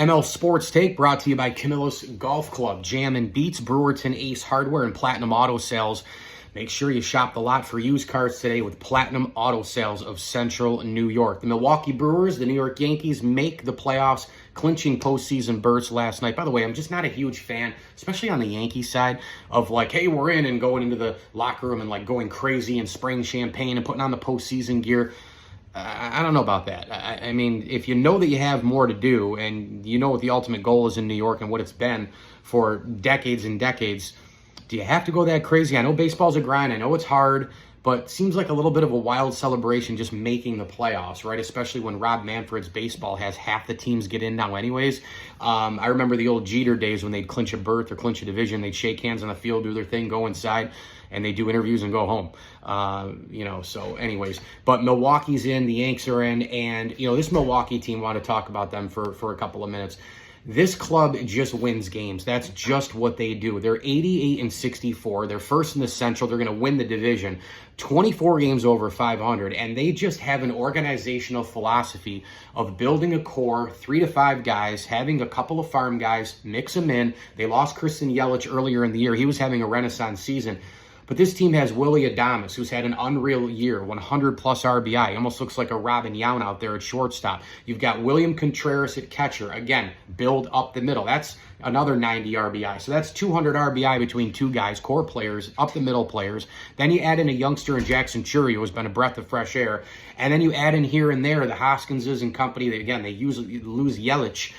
ML Sports Take brought to you by Camillus Golf Club, Jam and Beats, Brewerton Ace Hardware, and Platinum Auto Sales. Make sure you shop the lot for used cars today with Platinum Auto Sales of Central New York. The Milwaukee Brewers, the New York Yankees make the playoffs, clinching postseason berths last night. By the way, I'm just not a huge fan, especially on the Yankee side, of like, hey, we're in, and going into the locker room and like going crazy and spraying champagne and putting on the postseason gear. I don't know about that. I mean, if you know that you have more to do and you know what the ultimate goal is in New York and what it's been for decades and decades, do you have to go that crazy? I know baseball's a grind. I know it's hard, but it seems like a little bit of a wild celebration just making the playoffs, right? Especially when Rob Manfred's baseball has half the teams get in now anyways. I remember the old Jeter days when they'd clinch a berth or clinch a division. They'd shake hands on the field, do their thing, go inside, and they do interviews and go home. So anyways, but Milwaukee's in, the Yanks are in, and, this Milwaukee team, want to talk about them for a couple of minutes. This club just wins games. That's just what they do. They're 88-64. They're first in the Central. They're going to win the division. 24 games over 500, and they just have an organizational philosophy of building a core, 3 to 5 guys, having a couple of farm guys, mix them in. They lost Christian Yelich earlier in the year. He was having a renaissance season. But this team has Willy Adames, who's had an unreal year, 100-plus RBI. He almost looks like a Robin Yount out there at shortstop. You've got William Contreras at catcher. Again, build up the middle. That's another 90 RBI. So that's 200 RBI between two guys, core players, up the middle players. Then you add in a youngster in Jackson Churio, who's been a breath of fresh air. And then you add in here and there the Hoskinses and company. They usually lose Yelich.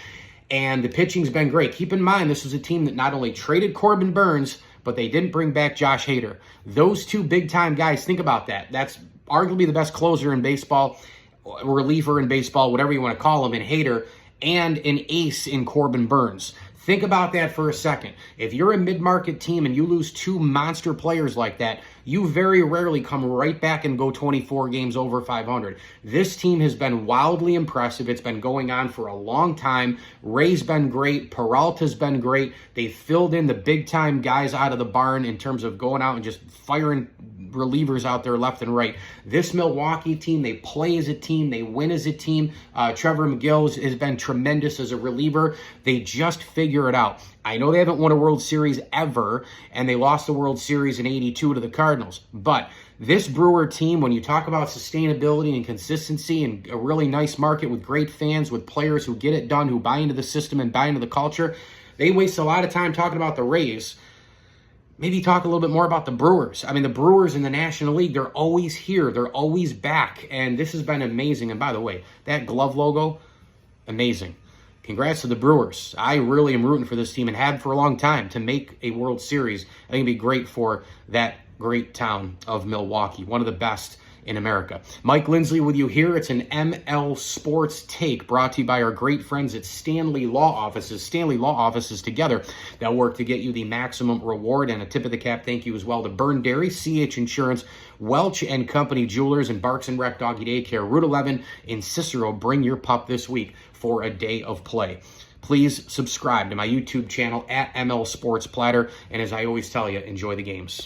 And the pitching's been great. Keep in mind, this is a team that not only traded Corbin Burnes, but they didn't bring back Josh Hader. Those two big-time guys, think about that. That's arguably the best closer in baseball, reliever in baseball, whatever you want to call him, in Hader, and an ace in Corbin Burnes. Think about that for a second. If you're a mid-market team and you lose two monster players like that, you very rarely come right back and go 24 games over 500. This team has been wildly impressive. It's been going on for a long time. Ray's been great. Peralta's been great. They filled in the big-time guys out of the barn in terms of going out and just firing relievers out there left and right. This Milwaukee team, they play as a team. They win as a team. Trevor McGill has been tremendous as a reliever. They just figure it out. I know they haven't won a World Series ever, and they lost the World Series in '82 to the Cardinals. But this Brewer team, when you talk about sustainability and consistency and a really nice market with great fans, with players who get it done, who buy into the system and buy into the culture, they waste a lot of time talking about the Rays. Maybe talk a little bit more about the Brewers. I mean, the Brewers in the National League, they're always here. They're always back. And this has been amazing. And by the way, that glove logo, amazing. Congrats to the Brewers. I really am rooting for this team and have for a long time to make a World Series. I think it'd be great for that great town of Milwaukee, one of the best in America. Mike Lindsley with you here. It's an ML Sports Take brought to you by our great friends at Stanley Law Offices. Stanley Law Offices together that work to get you the maximum reward. And a tip of the cap thank you as well to Burn Dairy, CH Insurance, Welch and Company Jewelers, and Barks and Rec Doggy Daycare. Route 11 in Cicero. Bring your pup this week for a day of play. Please subscribe to my YouTube channel at ML Sports Platter. And as I always tell you, enjoy the games.